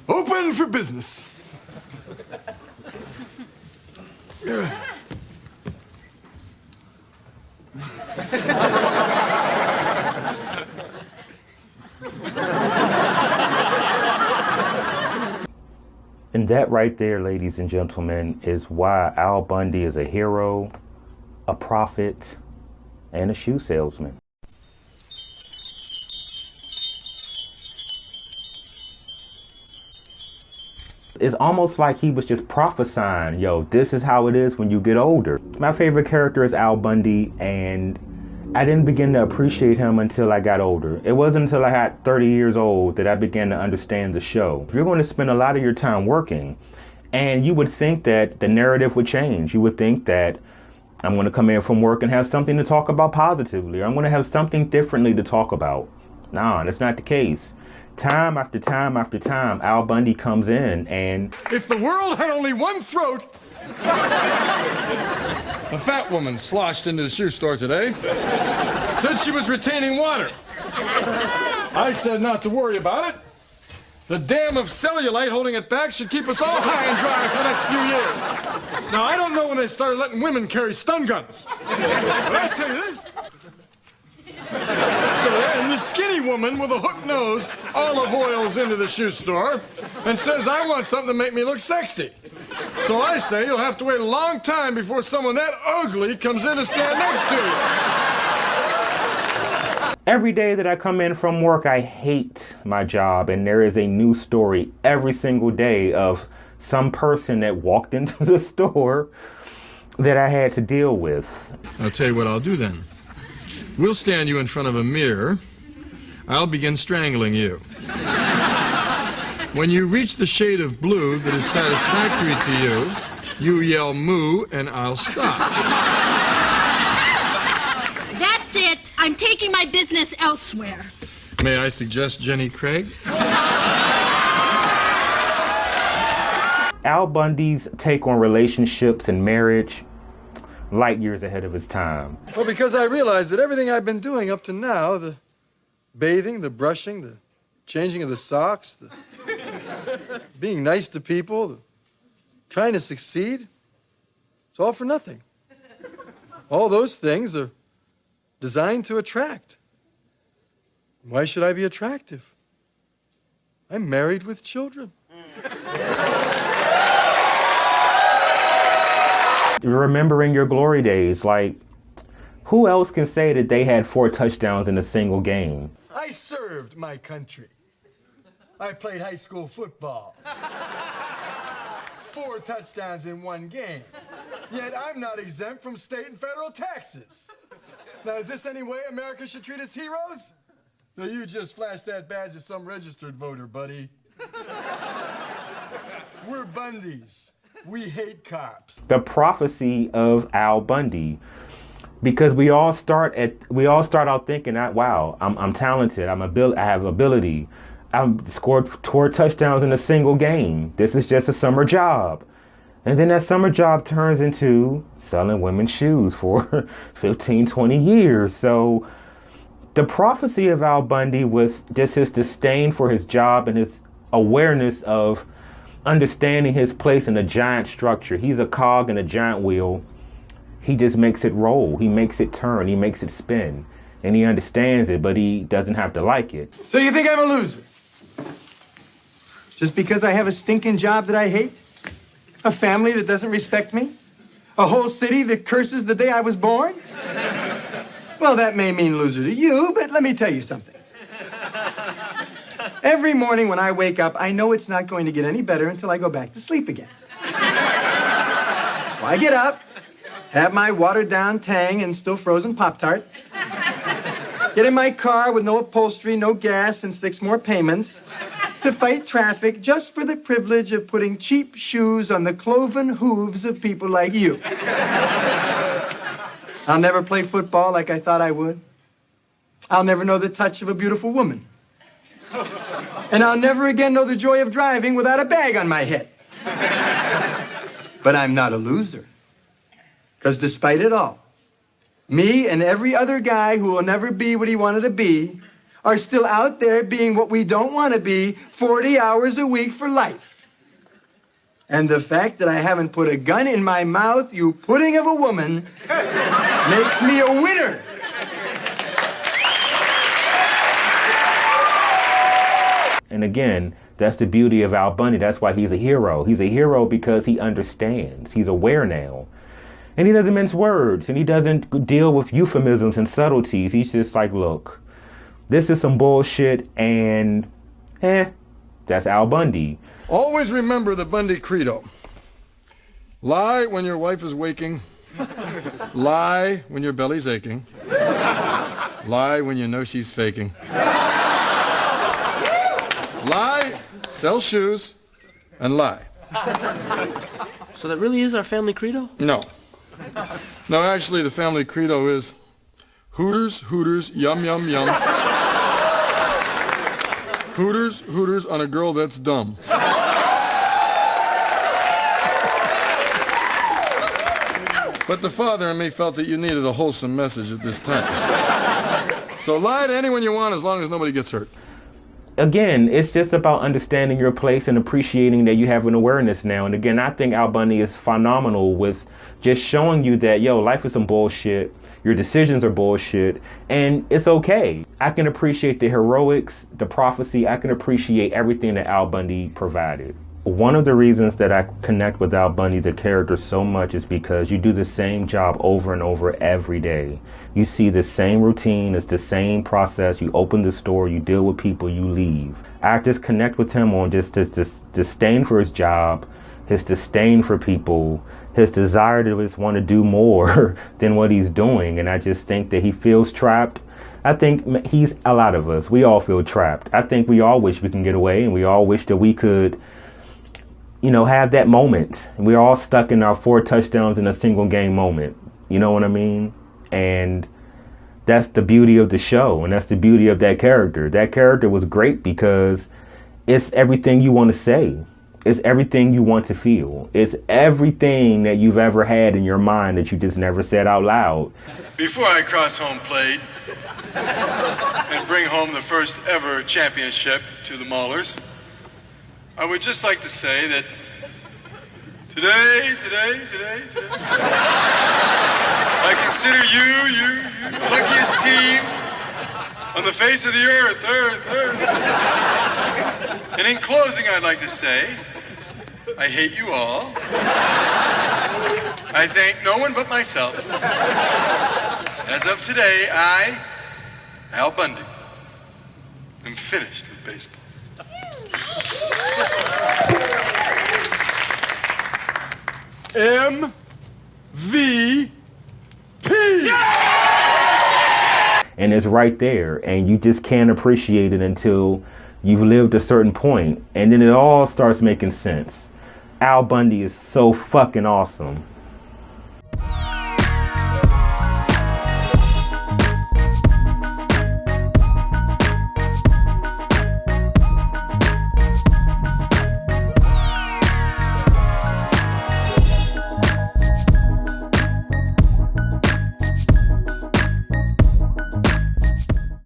Open for business. And that right there, ladies and gentlemen, is why Al Bundy is a hero, a prophet, and a shoe salesman. It's almost like he was just prophesying, yo, this is how it is when you get older. My favorite character is Al Bundy, and I didn't begin to appreciate him until I got older. It wasn't until I got 30 years old that I began to understand the show. If you're going to spend a lot of your time working, and you would think that the narrative would change. You would think that I'm going to come in from work and have something to talk about positively, or I'm going to have something differently to talk about. Nah, that's not the case. Time after time after time, Al Bundy comes in and... If the world had only one throat... A fat woman sloshed into the shoe store today. Said she was retaining water. I said not to worry about it. The dam of cellulite holding it back should keep us all high and dry for the next few years. Now, I don't know when they started letting women carry stun guns. But I tell you this. So then the skinny woman with a hooked nose olive oils into the shoe store and says, I want something to make me look sexy. So I say you'll have to wait a long time before someone that ugly comes in to stand next to you. Every day that I come in from work, I hate my job, and there is a new story every single day of some person that walked into the store that I had to deal with. I'll tell you what I'll do then. We'll stand you in front of a mirror. I'll begin strangling you. When you reach the shade of blue that is satisfactory to you, you yell moo and I'll stop. That's it. I'm taking my business elsewhere. May I suggest Jenny Craig? Al Bundy's take on relationships and marriage, light years ahead of his time. Well, because I realized that everything I've been doing up to now, the bathing, the brushing, the changing of the socks, the being nice to people, the trying to succeed, it's all for nothing. All those things are designed to attract. Why should I be attractive? I'm married with children. Remembering your glory days, like, who else can say that they had 4 touchdowns in a single game? I served my country. I played high school football. 4 touchdowns in one game. Yet I'm not exempt from state and federal taxes. Now, is this any way America should treat its heroes? No, you just flashed that badge as some registered voter, buddy. We're Bundys. We hate cops. The prophecy of Al Bundy, because we all start out thinking, wow, I'm talented, I have ability, I've scored 4 touchdowns in a single game. This is just a summer job. And then that summer job turns into selling women's shoes for 15, 20 years. So the prophecy of Al Bundy was just his disdain for his job and his awareness of understanding his place in a giant structure. He's a cog in a giant wheel. He just makes it roll. He makes it turn. He makes it spin. And he understands it, but he doesn't have to like it. So you think I'm a loser? Just because I have a stinking job that I hate? A family that doesn't respect me? A whole city that curses the day I was born? Well, that may mean loser to you, but let me tell you something. Every morning when I wake up, I know it's not going to get any better until I go back to sleep again. So I get up, have my watered-down Tang and still frozen Pop-Tart, get in my car with no upholstery, no gas, and 6 more payments to fight traffic just for the privilege of putting cheap shoes on the cloven hooves of people like you. I'll never play football like I thought I would. I'll never know the touch of a beautiful woman. And I'll never again know the joy of driving without a bag on my head. But I'm not a loser. Because despite it all, me and every other guy who will never be what he wanted to be are still out there being what we don't want to be 40 hours a week for life. And the fact that I haven't put a gun in my mouth, you pudding of a woman, makes me a winner. And again, that's the beauty of Al Bundy. That's why he's a hero. He's a hero because he understands. He's aware now. And he doesn't mince words. And he doesn't deal with euphemisms and subtleties. He's just like, look, this is some bullshit. And, that's Al Bundy. Always remember the Bundy credo. Lie when your wife is waking. Lie when your belly's aching. Lie when you know she's faking. Lie, sell shoes, and lie. So that really is our family credo? No. No, actually, the family credo is Hooters, Hooters, yum, yum, yum. Hooters, Hooters on a girl that's dumb. But the father in me felt that you needed a wholesome message at this time. So lie to anyone you want as long as nobody gets hurt. Again, it's just about understanding your place and appreciating that you have an awareness now. And again, I think Al Bundy is phenomenal with just showing you that, yo, life is some bullshit. Your decisions are bullshit. And it's okay. I can appreciate the heroics, the prophecy. I can appreciate everything that Al Bundy provided. One of the reasons that I connect with Al Bundy, the character, so much is because you do the same job over and over every day. You see the same routine, it's the same process. You open the store, you deal with people, you leave. I just connect with him on just this disdain for his job, his disdain for people, his desire to just want to do more than what he's doing. And I just think that he feels trapped. I think he's a lot of us. We all feel trapped. I think we all wish we can get away, and we all wish that we could, you know, have that moment. We're all stuck in our 4 touchdowns in a single game moment. You know what I mean? And that's the beauty of the show. And that's the beauty of that character. That character was great because it's everything you want to say. It's everything you want to feel. It's everything that you've ever had in your mind that you just never said out loud. Before I cross home plate and bring home the first ever championship to the Maulers, I would just like to say that today, I consider you the luckiest team on the face of the earth. And in closing, I'd like to say, I hate you all. I thank no one but myself. As of today, I, Al Bundy, am finished with baseball. MVP. And it's right there, and you just can't appreciate it until you've lived a certain point, and then it all starts making sense. Al Bundy is so fucking awesome.